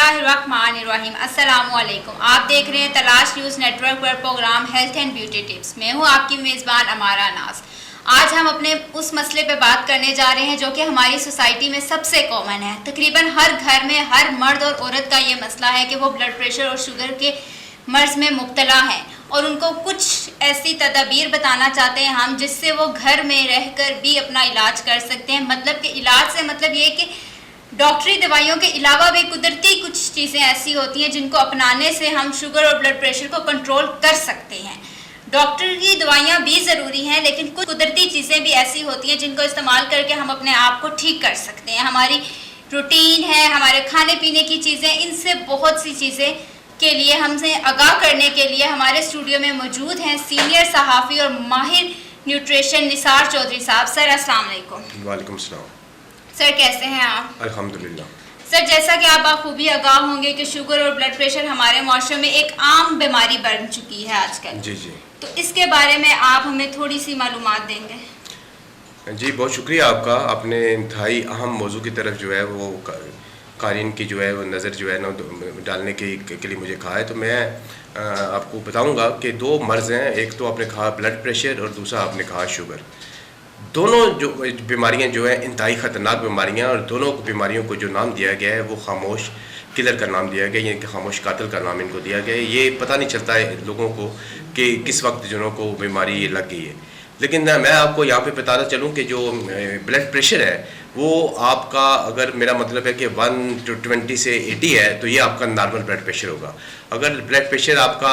बिस्मिल्लाहिर्रहमानिर्रहीम। अस्सलामुअलैकुम। आप देख रहे हैं तलाश न्यूज़ नेटवर्क पर programme health and beauty tips. मैं हूं आपकी मेज़बान अमारा नाज। आज हम अपने उस मसले पे बात करने जा रहे हैं जो कि हमारी सोसाइटी में सबसे कॉमन है। तकरीबन हर घर में हर मर्द और औरत का ये मसला है कि वो ब्लड प्रेशर और शुगर के मर्ज़ में मुब्तला हैं और उनको कुछ ऐसी तदाबीर बताना चाहते हैं हम जिससे वो घर में रहकर भी अपना इलाज कर सकते हैं। मतलब कि इलाज से मतलब ये कि डॉक्टरी दवाइयों के अलावा भी कुदरती कुछ चीज़ें ऐसी होती हैं जिनको अपनाने से हम शुगर और ब्लड प्रेशर को कंट्रोल कर सकते हैं। डॉक्टर की दवाइयाँ भी ज़रूरी हैं, लेकिन कुछ कुदरती चीज़ें भी ऐसी होती हैं जिनको इस्तेमाल करके हम अपने आप को ठीक कर सकते हैं। हमारी रूटीन है, हमारे खाने पीने की चीज़ें, इनसे बहुत सी चीज़ें के लिए हमसे आगाह करने के लिए हमारे स्टूडियो में मौजूद हैं सीनियर सहाफ़ी और माहिर न्यूट्रिशन निसार चौधरी साहब। सर अस्सलाम वालेकुम। वालेकुम सलाम। सर कैसे हैं आप? अल्हम्दुलिल्लाह। सर जैसा कि आप बाखूबी आगाह होंगे कि शुगर और ब्लड प्रेशर हमारे माशरे में एक आम बीमारी बन चुकी है आजकल। जी जी। तो इसके बारे में आप हमें थोड़ी सी मालूमात देंगे? जी बहुत शुक्रिया आपका। आपने इंतहाई अहम मौजू की तरफ जो है वो कारीन की जो है वो नज़र जो है ना डालने के लिए मुझे कहा है। तो मैं आपको बताऊंगा कि दो मर्ज़ हैं, एक तो आपने कहा ब्लड प्रेशर और दूसरा आपने कहा शुगर। दोनों जो बीमारियां जो है इंतहाई ख़तरनाक बीमारियां, और दोनों बीमारियों को जो नाम दिया गया है वो खामोश किलर का नाम दिया गया, यानी कि खामोश कातिल का नाम इनको दिया गया है। ये पता नहीं चलता है लोगों को कि किस वक्त जिन्हों को बीमारी ये लग गई है। लेकिन मैं आपको यहाँ पे बताना चलूँ कि जो ब्लड प्रेशर है वो आपका, अगर मेरा मतलब है कि 120 से 80 है तो ये आपका नॉर्मल ब्लड प्रेशर होगा। अगर ब्लड प्रेशर आपका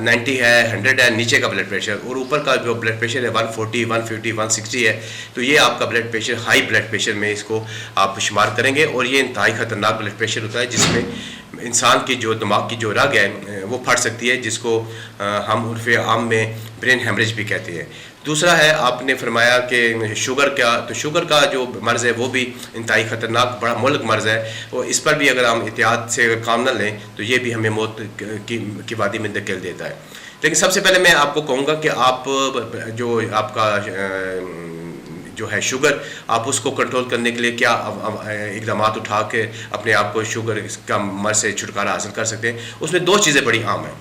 90 है, 100 है नीचे का ब्लड प्रेशर, और ऊपर का जो ब्लड प्रेशर है 140, 150, 160 है, तो ये आपका blood pressure high blood pressure में इसको आप शुमार करेंगे। और ये इंतहाई ख़तरनाक ब्लड प्रेशर होता है जिसमें इंसान की जो दिमाग की जो रग है वो फट सकती है, जिसको हम उर्फ़े आम में ब्रेन हेमरेज भी कहते हैं। दूसरा है आपने फरमाया कि शुगर का, तो शुगर का जो मर्ज़ है वो भी इंतहाई ख़तरनाक बड़ा मुल्क मर्ज़ है, और इस पर भी अगर हम एहतियात से अगर काम न लें तो ये भी हमें मौत की वादी में धकेल देता है। लेकिन सबसे पहले मैं आपको कहूँगा कि आप जो आपका जो है शुगर, आप उसको कंट्रोल करने के लिए क्या इकदाम उठा के अपने आप को शुगर का मर्ज़ से छुटकारा हासिल कर सकते हैं। उसमें दो चीज़ें बड़ी आम हैं,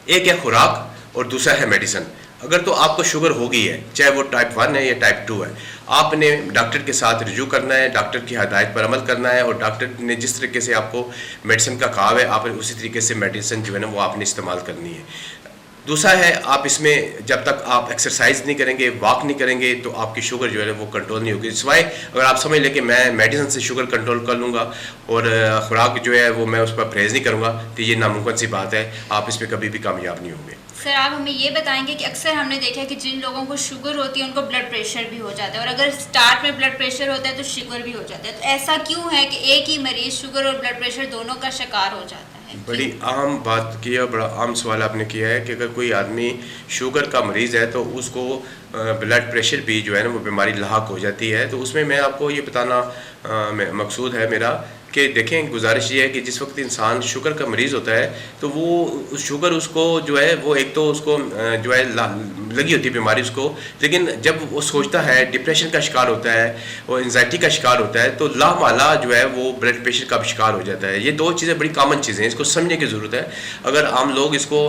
एक है खुराक और दूसरा है मेडिसिन। अगर तो आपको शुगर हो गई है, चाहे वो टाइप 1 है या टाइप 2 है, आपने डॉक्टर के साथ रिव्यू करना है, डॉक्टर की हदायत पर अमल करना है, और डॉक्टर ने जिस तरीके से आपको मेडिसिन का कहा है आपने उसी तरीके से मेडिसिन जो है ना वो आपने इस्तेमाल करनी है। दूसरा है आप इसमें जब तक आप एक्सरसाइज नहीं करेंगे, वॉक नहीं करेंगे, तो आपकी शुगर जो है वो कंट्रोल नहीं होगी। सिवाय अगर आप समझ लें कि मैं मेडिसिन से शुगर कंट्रोल कर लूँगा और खुराक जो है वो मैं उस पर परहेज़ नहीं करूँगा, तो ये नामुमकिन सी बात है, आप इस पर कभी भी कामयाब नहीं होंगे। सर आप हमें ये बताएंगे कि अक्सर हमने देखा है कि जिन लोगों को शुगर होती है उनको ब्लड प्रेशर भी हो जाता है, और अगर स्टार्ट में ब्लड प्रेशर होता है तो शुगर भी हो जाता है। तो ऐसा क्यों है कि एक ही मरीज़ शुगर और ब्लड प्रेशर दोनों का शिकार हो जाता है? बड़ी आम बात की है, बड़ा आम सवाल आपने किया है कि अगर कोई आदमी शुगर का मरीज़ है तो उसको ब्लड प्रेशर भी जो है ना वो बीमारी लाहक हो जाती है। तो उसमें मैं आपको ये बताना मकसूद है मेरा कि देखें, गुजारिश ये है कि जिस वक्त इंसान शुगर का मरीज़ होता है तो वो शुगर उसको जो है वो एक तो उसको जो है लगी होती है बीमारी उसको, लेकिन जब वो सोचता है, डिप्रेशन का शिकार होता है और एंजाइटी का शिकार होता है, तो लामाला जो है वो ब्लड प्रेशर का भी शिकार हो जाता है। ये दो चीज़ें बड़ी कॉमन चीज़ें हैं, इसको समझने की ज़रूरत है। अगर आम लोग इसको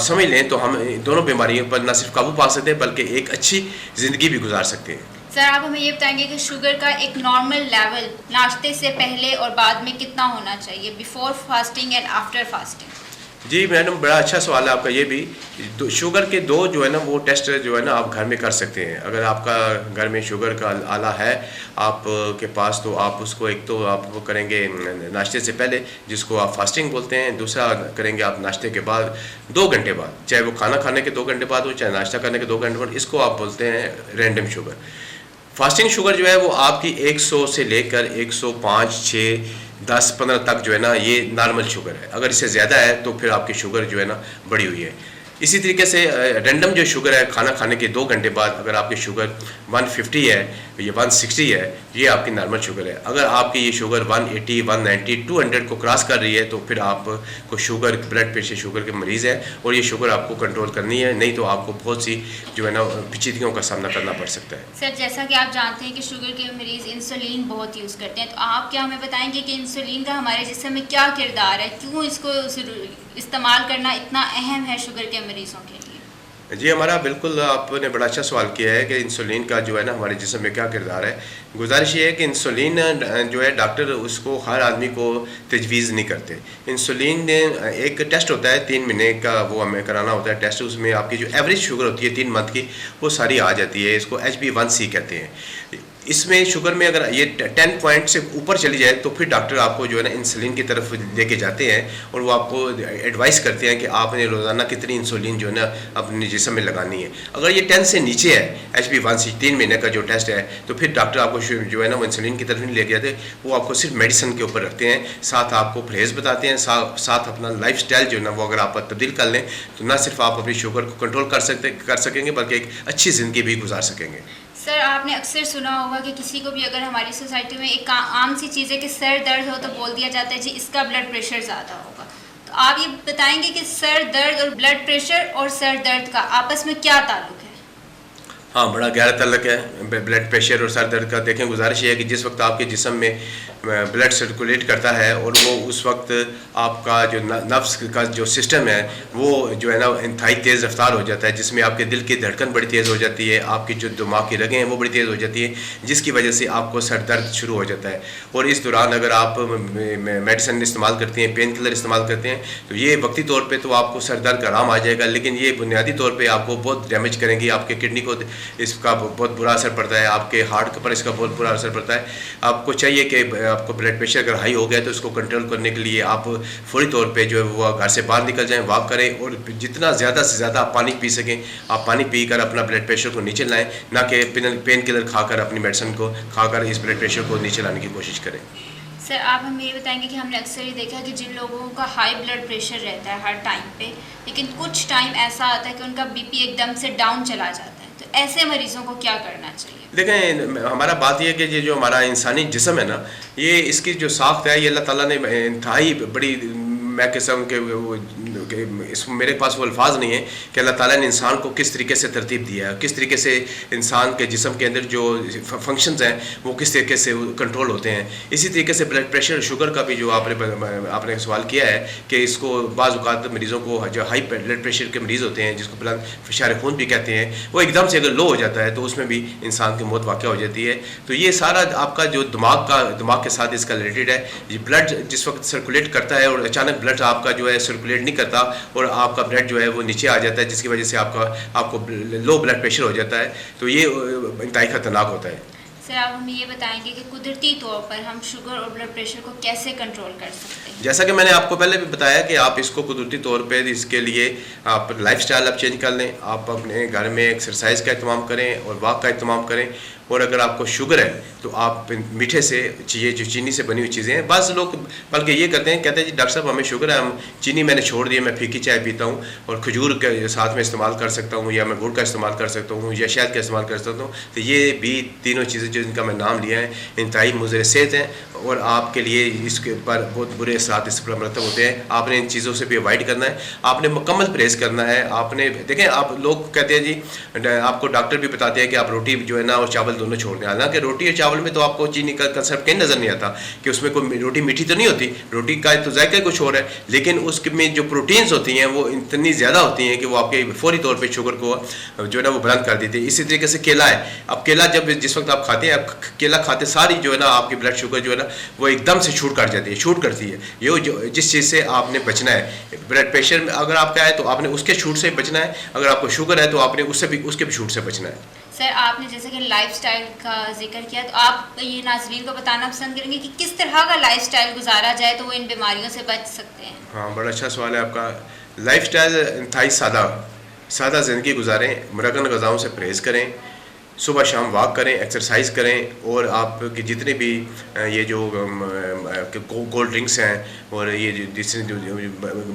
समझ लें तो हम दोनों बीमारियों पर न सिर्फ काबू पा सकते हैं बल्कि एक अच्छी ज़िंदगी भी गुजार सकते हैं। सर आप हमें ये बताएंगे कि शुगर का एक नॉर्मल लेवल नाश्ते से पहले और बाद में कितना होना चाहिए, before fasting and after fasting? जी मैडम, बड़ा अच्छा सवाल है आपका ये भी। तो शुगर के दो जो है ना वो टेस्ट जो है ना आप घर में कर सकते हैं। अगर आपका घर में शुगर का आला है आपके पास, तो आप उसको एक तो आप वो करेंगे नाश्ते से पहले, जिसको आप फास्टिंग बोलते हैं। दूसरा करेंगे आप नाश्ते के बाद 2 घंटे बाद, चाहे वो खाना खाने के 2 घंटे बाद हो चाहे नाश्ता करने के 2 घंटे बाद, इसको आप बोलते हैं रैंडम शुगर। फास्टिंग शुगर जो है वो आपकी 100 से लेकर 105, 6, 10, 15 तक जो है ना ये नॉर्मल शुगर है। अगर इससे ज़्यादा है तो फिर आपकी शुगर जो है ना बढ़ी हुई है। इसी तरीके से रैंडम जो शुगर है, खाना खाने के 2 घंटे बाद अगर आपकी शुगर 150 है ये 160 है, ये आपकी नॉर्मल शुगर है। अगर आपकी ये शुगर 180, 190, 200 को क्रॉस कर रही है तो फिर आपको शुगर, ब्लड प्रेशर शुगर के मरीज़ है और ये शुगर आपको कंट्रोल करनी है, नहीं तो आपको बहुत सी जो है ना पेचीदगियों का सामना करना पड़ सकता है। सर, जैसा कि आप जानते हैं कि शुगर के मरीज़ इंसुलिन बहुत यूज़ करते हैं, तो आप क्या हमें बताएंगे कि इंसुलिन का हमारे जिस्म में क्या किरदार है, क्यों इसको इस्तेमाल करना इतना अहम है शुगर के मरीज़ों के लिए? जी, हमारा बिल्कुल आपने बड़ा अच्छा सवाल किया है कि इंसुलिन का जो है ना हमारे जिस्म में क्या किरदार है। गुजारिश ये है कि इंसुलिन जो है डॉक्टर उसको हर आदमी को तजवीज़ नहीं करते। इंसुलिन एक टेस्ट होता है 3 महीने का, वो हमें कराना होता है टेस्ट। उसमें आपकी जो एवरेज शुगर होती है 3 मंथ की वो सारी आ जाती है। इसको HbA1c कहते हैं। इसमें शुगर में अगर ये 10 पॉइंट से ऊपर चली जाए तो फिर डॉक्टर आपको जो है ना इंसुलिन की तरफ लेके जाते हैं और वो आपको एडवाइस करते हैं कि आपने रोज़ाना कितनी इंसुलिन जो है ना अपने जिस्म में लगानी है। अगर ये 10 से नीचे है HbA1c 3 महीने का जो टेस्ट है, तो फिर डॉक्टर आपको जो है ना वो इंसुलिन की तरफ नहीं लेके जाते, वो आपको सिर्फ मेडिसिन के ऊपर रखते हैं, साथ आपको परहेज़ बताते हैं, साथ अपना लाइफ स्टाइल जो है ना वो अगर आप तब्दील कर लें तो ना सिर्फ आप अपनी शुगर को कंट्रोल कर सकेंगे बल्कि एक अच्छी ज़िंदगी भी गुजार सकेंगे। सर, आपने अक्सर सुना होगा कि किसी को भी अगर हमारी सोसाइटी में एक आम सी चीज़ है कि सर दर्द हो तो बोल दिया जाता है जी इसका ब्लड प्रेशर ज़्यादा होगा। तो आप ये बताएंगे कि सर दर्द और ब्लड प्रेशर और सर दर्द का आपस में क्या ताल्लुक है? हाँ, बड़ा गहरा ताल्लुक है ब्लड प्रेशर और सर दर्द का। देखें, गुजारिश ये है कि जिस वक्त आपके जिस्म में ब्लड सर्कुलेट करता है और वो उस वक्त आपका जो नफ्स का जो सिस्टम है वो जो है ना इंतहाई तेज़ रफ्तार हो जाता है, जिसमें आपके दिल की धड़कन बड़ी तेज़ हो जाती है, आपकी जो दिमाग की रगें हैं वो बड़ी तेज़ हो जाती है, जिसकी वजह से आपको सर दर्द शुरू हो जाता है। और इस दौरान अगर आप मेडिसिन इस्तेमाल करते हैं, पेन किलर इस्तेमाल करते हैं, तो ये वक्ती तौर पर तो आपको सर दर्द का आराम आ जाएगा, लेकिन ये बुनियादी तौर पर आपको बहुत डैमेज करेंगी। आपके किडनी को इसका बहुत बुरा असर पड़ता है, आपके हार्ट पर इसका बहुत बुरा असर पड़ता है। आपको चाहिए कि आपको ब्लड प्रेशर अगर हाई हो गया तो इसको कंट्रोल करने के लिए आप फौरी तौर पे जो है वो घर से बाहर निकल जाएं, वॉक करें और जितना ज़्यादा से ज़्यादा आप पानी पी सकें आप पानी पीकर अपना ब्लड प्रेशर को नीचे लाएं, ना कि पेन किलर खाकर अपनी मेडिसिन को खाकर इस ब्लड प्रेशर को नीचे लाने की कोशिश करें। सर, आप हमें ये बताएंगे कि हमने अक्सर ये देखा है कि जिन लोगों का हाई ब्लड प्रेशर रहता है हर टाइम पे, लेकिन कुछ टाइम ऐसा आता है कि उनका BP एकदम से डाउन चला जाता है, तो ऐसे मरीजों को क्या करना चाहिए? देखें, हमारा बात यह है कि ये जो हमारा इंसानी जिस्म है ना, ये इसकी जो साख्त है ये अल्लाह ताला ने इंतहाई बड़ी, मैं किस्म के इसमें मेरे पास वो अल्फाज नहीं है कि अल्लाह ताला ने इंसान को किस तरीके से तरतीब दिया है, किस तरीके से इंसान के जिस्म के अंदर जो फंक्शंस हैं वो किस तरीके से कंट्रोल होते हैं। इसी तरीके से ब्लड प्रेशर शुगर का भी जो आपने सवाल किया है कि इसको बाज़ औक़ात मरीज़ों को जो हाई ब्लड प्रेशर के मरीज़ होते हैं, जिसको ब्लड फिशार खून भी कहते हैं, वो एकदम से अगर लो हो जाता है तो उसमें भी इंसान की मौत वाक़या हो जाती है। तो ये सारा आपका जो दिमाग के साथ इसका रिलेटेड है। ये ब्लड जिस वक्त सर्कुलेट करता है और अचानक ब्लड आपका जो है सर्कुलेट नहीं करता और आपका ब्लड जो है वो नीचे आ जाता है, जिसकी वजह से आपको लो ब्लड प्रेशर हो जाता है, तो ये इंतहाई खतरनाक होता है। सर, आप हमें ये बताएंगे कि कुदरती तौर पर हम शुगर और ब्लड प्रेशर को कैसे कंट्रोल कर सकते हैं? जैसा कि मैंने आपको पहले भी बताया कि आप इसको कुदरती तौर पे इसके लिए आप लाइफस्टाइल आप चेंज कर लें, आप अपने घर में एक्सरसाइज का इत्माम करें और वॉक का इत्माम करें। और अगर आपको शुगर है तो आप मीठे से जो चीनी से बनी हुई चीज़ें हैं, बस लोग बल्कि ये कहते हैं जी डॉक्टर साहब हमें शुगर है, हम चीनी मैंने छोड़ दी है, मैं फीकी चाय पीता हूँ और खजूर के साथ में इस्तेमाल कर सकता हूँ, या मैं गुड़ का इस्तेमाल कर सकता हूँ, या शहद का इस्तेमाल कर सकता हूँ। तो ये भी तीनों चीज़ें जो इनका मैं नाम लिया है इंतहाई मुज़र सेहत हैं और आपके लिए इसके ऊपर बहुत बुरे असरात इस पर मरतब होते हैं। आपने इन चीज़ों से भी अवॉइड करना है, आपने मुकम्मल परहेज़ करना है। आपने देखें, आप लोग कहते हैं जी, आपको डॉक्टर भी बताते हैं कि आप रोटी जो है ना और चावल दोनों छोड़ दें। हालांकि रोटी और चावल में तो आपको चीनी का कंसेप्ट कहीं नज़र नहीं आता कि उसमें कोई रोटी मीठी तो नहीं होती, रोटी का तो जायका कुछ और है, लेकिन उसमें जो प्रोटीन्स होती हैं वो इतनी ज़्यादा होती हैं कि वो आपके फौरी तौर पर शुगर को जो है ना वो बुलंद कर देती है। इसी तरीके से केला है, अब केला जब जिस वक्त आप खाते हैं, आप केला खाते सारी जो है ना आपकी ब्लड शुगर जो है ना वो एकदम से छूट कर जाती है, छूट करती है। ये जो जिस चीज़ से आपने बचना है, ब्लड प्रेशर में अगर आपका है तो आपने उसके छूट से बचना है, अगर आपको शुगर है तो आपने उसके भी छूट से बचना है। सर, आपने जैसे कि लाइफस्टाइल का जिक्र किया, तो आप ये नाज़रीन को बताना पसंद करेंगे कि किस तरह का लाइफस्टाइल गुजारा जाए तो वो इन बीमारियों से बच सकते हैं? हाँ, बड़ा अच्छा सवाल है आपका। लाइफस्टाइल इंतहाई सादा ज़िंदगी गुजारें, मुरगन ग़िज़ाओं से परहेज़ करें, सुबह शाम वॉक करें, एक्सरसाइज करें, और आपके जितने भी ये जो कोल्ड ड्रिंक्स हैं और ये जो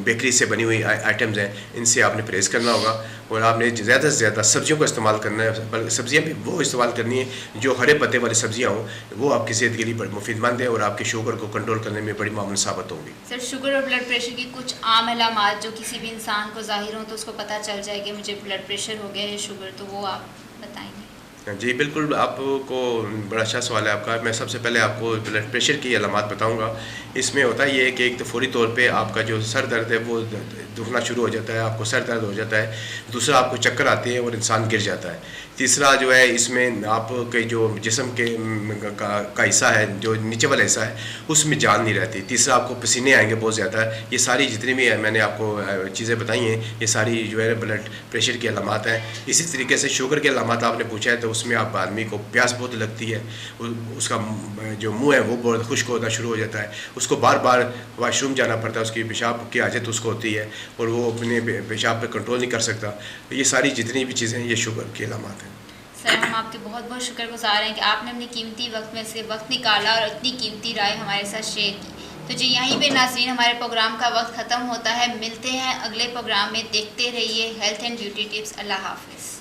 बेकरी से बनी हुई आइटम्स हैं, इनसे आपने परहेज़ करना होगा। और आपने ज़्यादा से ज़्यादा सब्जियों का इस्तेमाल करना है। सब्जियां भी वो इस्तेमाल करनी है जो हरे पत्ते वाली सब्जियां हों, वो आपकी सेहत के लिए बड़ी मुफीदमंद है और आपके शुगर को कंट्रोल करने में बड़ी मामूल साबित होंगी। सर, शुगर और ब्लड प्रेशर की कुछ आम अलामात जो किसी भी इंसान को ज़ाहिर हो तो उसको पता चल जाए कि मुझे ब्लड प्रेशर हो गया है, शुगर, तो वो आप बताएंगे? जी बिल्कुल, आपको बड़ा अच्छा सवाल है आपका। मैं सबसे पहले आपको ब्लड प्रेशर की अलामात बताऊंगा। इसमें होता ये है कि एक तो फौरी तौर पे आपका जो सर दर्द है वो दुखना शुरू हो जाता है, आपको सर दर्द हो जाता है। दूसरा, आपको चक्कर आते हैं और इंसान गिर जाता है। तीसरा जो है, इसमें आपके जो जिस्म के का हिस्सा है, जो नीचे वाला हिस्सा है, उसमें जान नहीं रहती। तीसरा, आपको पसीने आएंगे बहुत ज़्यादा। ये सारी जितनी भी मैंने आपको चीज़ें बताई हैं, ये सारी जो है ब्लड प्रेशर की अलामात हैं। इसी तरीके से शुगर की अलामात आपने पूछा है, तो उसमें आप आदमी को प्यास बहुत लगती है, उसका जो मुंह है वो बहुत खुश्क होना शुरू हो जाता है, उसको बार बार वाशरूम जाना पड़ता है, उसकी पेशाब की आदत उसको होती है और वो अपने पेशाब पे कंट्रोल नहीं कर सकता। तो ये सारी जितनी भी चीज़ें हैं, ये शुगर की अलामात हैं। सर, हम आपके बहुत बहुत शुक्रगुजार हैं कि आपने अपनी कीमती वक्त में से वक्त निकाला और इतनी कीमती राय हमारे साथ शेयर की। तो जी, यहीं पे नाज़रीन हमारे प्रोग्राम का वक्त ख़त्म होता है। मिलते हैं अगले प्रोग्राम में। देखते रहिए हेल्थ एंड ब्यूटी टिप्स। अल्लाह हाफ़िज़।